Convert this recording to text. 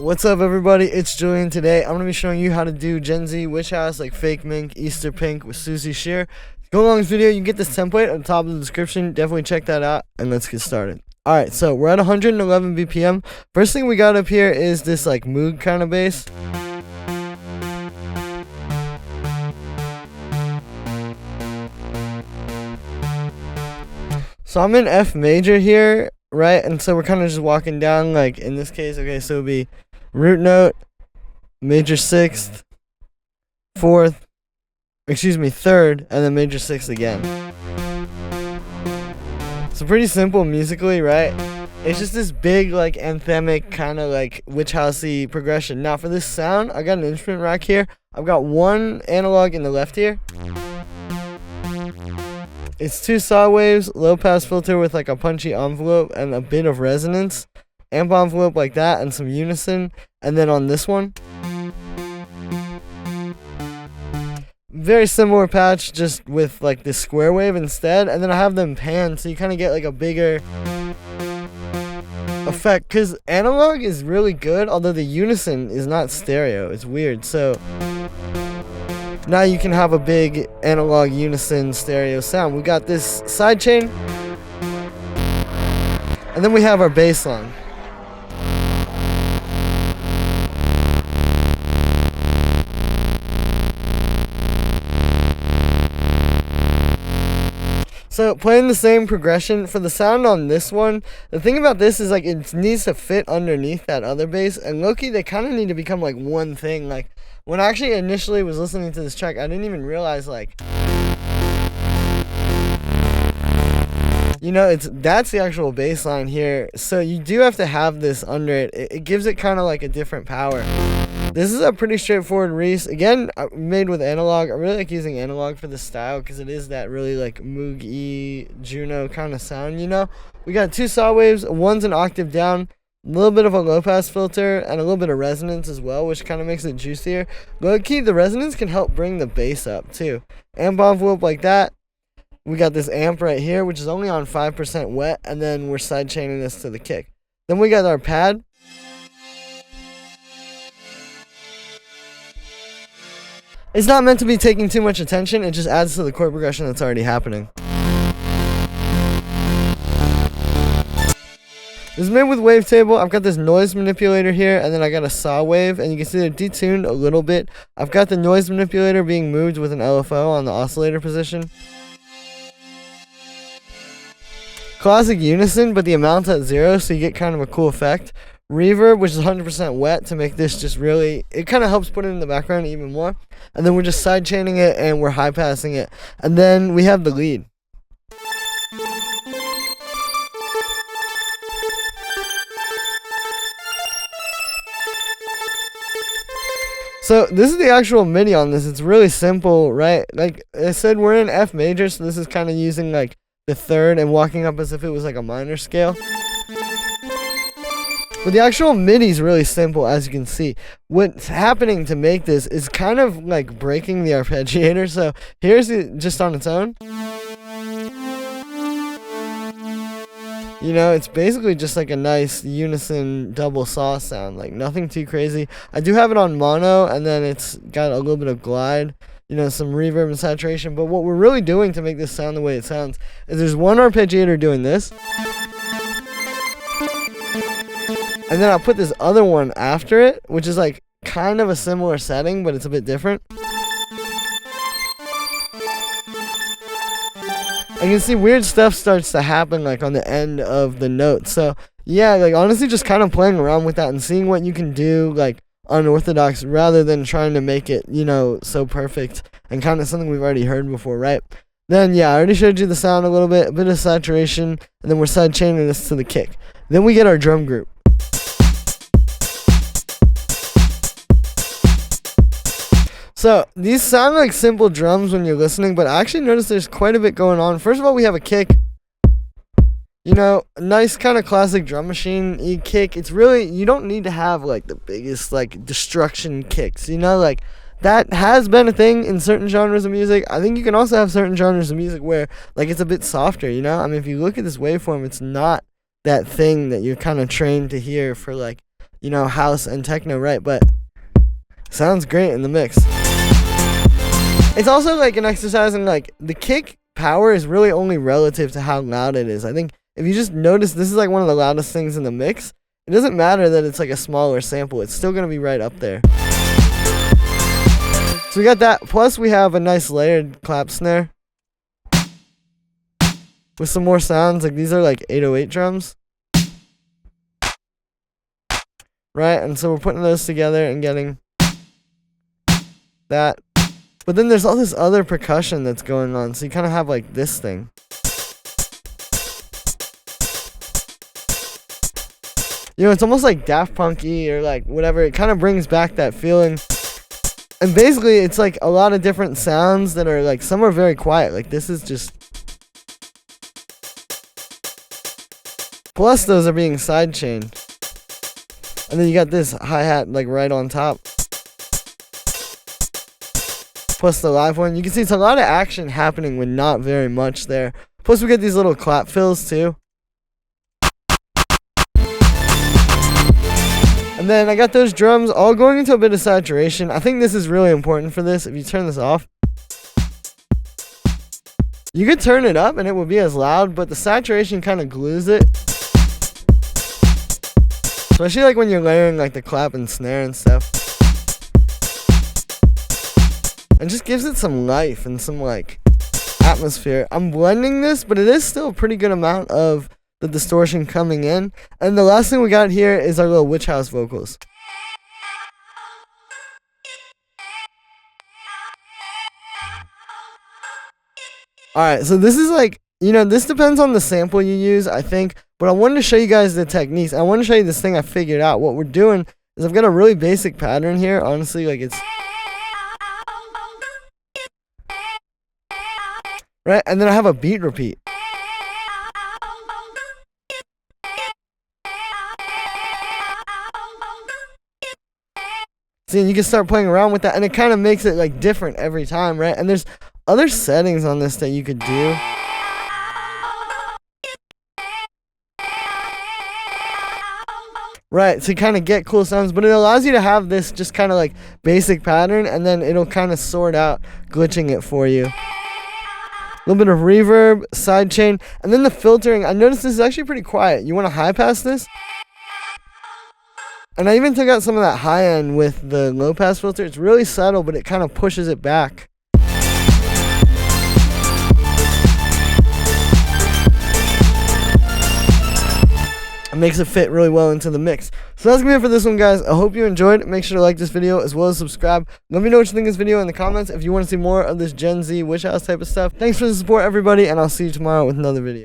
What's up, everybody? It's Julian. Today I'm going to be showing you how to do Gen Z Witch House like Fakemink, Easter Pink with Suzy Shear. Go along this video, you can get this template at the top of the description. Definitely check that out, and let's get started. Alright, so we're at 111 BPM. First thing we got up here is this like Moog kind of bass. So I'm in F major here, right? And so we're kind of just walking down, like in this case, okay, so it would be root note, major sixth, fourth, third, and then major sixth again. So pretty simple musically, right? It's just this big, like, anthemic kind of like witch housey progression. Now for this sound, I got an instrument rack here. I've got one analog in the left here. It's two saw waves, low pass filter with like a punchy envelope and a bit of resonance, amp envelope like that, and some unison. And then on this one, very similar patch, just with like this square wave instead. And then I have them panned, so you kind of get like a bigger effect. Because analog is really good, although the unison is not stereo. It's weird. So now you can have a big analog unison stereo sound. We got this sidechain, and then we have our bass line. So playing the same progression for the sound on this one, the thing about this is like it needs to fit underneath that other bass, and low-key they kind of need to become like one thing. Like when I actually initially was listening to this track, I didn't even realize like, you know, that's the actual bass line here. So you do have to have this under it. It gives it kind of like a different power. This is a pretty straightforward Reese. Again, made with analog. I really like using analog for this style because it is that really like Moog-y, Juno kind of sound, you know? We got two saw waves. One's an octave down, a little bit of a low pass filter, and a little bit of resonance as well, which kind of makes it juicier. Low key, the resonance can help bring the bass up too. Amp envelope like that. We got this amp right here, which is only on 5% wet, and then we're sidechaining this to the kick. Then we got our pad. It's not meant to be taking too much attention, it just adds to the chord progression that's already happening. This is made with wavetable. I've got this noise manipulator here, and then I got a saw wave, and you can see they're detuned a little bit. I've got the noise manipulator being moved with an LFO on the oscillator position. Classic unison, but the amount's at 0, so you get kind of a cool effect. Reverb, which is 100% wet to make this just really, it kind of helps put it in the background even more. And then we're just side chaining it and we're high passing it. And then we have the lead. So this is the actual MIDI on this. It's really simple, right? Like I said, we're in F major, so this is kind of using like the third and walking up as if it was like a minor scale. But the actual MIDI is really simple, as you can see. What's happening to make this is kind of like breaking the arpeggiator. So here's it just on its own. You know, it's basically just like a nice unison double saw sound, like nothing too crazy. I do have it on mono, and then it's got a little bit of glide, you know, some reverb and saturation. But what we're really doing to make this sound the way it sounds is there's one arpeggiator doing this. And then I'll put this other one after it, which is like kind of a similar setting, but it's a bit different. And you can see weird stuff starts to happen like on the end of the note. So yeah, like honestly just kind of playing around with that and seeing what you can do like unorthodox rather than trying to make it, you know, so perfect and kind of something we've already heard before, right? Then yeah, I already showed you the sound a little bit, a bit of saturation, and then we're side chaining this to the kick. Then we get our drum group. So these sound like simple drums when you're listening, but I actually noticed there's quite a bit going on. First of all, we have a kick. You know, a nice kind of classic drum machine kick. It's really, you don't need to have like the biggest like destruction kicks, you know, like that has been a thing in certain genres of music. I think you can also have certain genres of music where like it's a bit softer, you know? I mean, if you look at this waveform, it's not that thing that you're kind of trained to hear for like you know, house and techno, right? But sounds great in the mix. It's also like an exercise in like the kick power is really only relative to how loud it is. I think if you just notice, this is like one of the loudest things in the mix. It doesn't matter that it's like a smaller sample. It's still going to be right up there. So we got that. Plus we have a nice layered clap snare with some more sounds. Like these are like 808 drums. Right? And so we're putting those together and getting that. But then there's all this other percussion that's going on. So you kind of have like this thing. You know, it's almost like Daft Punk-y or like whatever. It kind of brings back that feeling. And basically, it's like a lot of different sounds that are like, some are very quiet. Like this is just... Plus those are being sidechained. And then you got this hi-hat like right on top. Plus the live one. You can see it's a lot of action happening with not very much there. Plus we get these little clap fills too. And then I got those drums all going into a bit of saturation. I think this is really important for this. If you turn this off, you could turn it up and it would be as loud, but the saturation kind of glues it. Especially like when you're layering like the clap and snare and stuff. And just gives it some life and some like atmosphere. I'm blending this, but it is still a pretty good amount of the distortion coming in. And the last thing we got here is our little witch house vocals. Alright, so this is like, you know, this depends on the sample you use, I think. But I wanted to show you guys the techniques. I want to show you this thing I figured out. What we're doing is I've got a really basic pattern here. Honestly, like it's... Right? And then I have a beat repeat. See, and you can start playing around with that, and it kind of makes it like different every time, right? And there's other settings on this that you could do. Right, to kind of get cool sounds, but it allows you to have this just kind of like basic pattern, and then it'll kind of sort out glitching it for you. A little bit of reverb, sidechain, and then the filtering. I noticed this is actually pretty quiet. You want to high pass this? And I even took out some of that high end with the low pass filter. It's really subtle, but it kind of pushes it back. It makes it fit really well into the mix. So that's gonna be it for this one, guys. I hope you enjoyed. Make sure to like this video as well as subscribe. Let me know what you think of this video in the comments if you want to see more of this Gen Z witch house type of stuff. Thanks for the support, everybody, and I'll see you tomorrow with another video.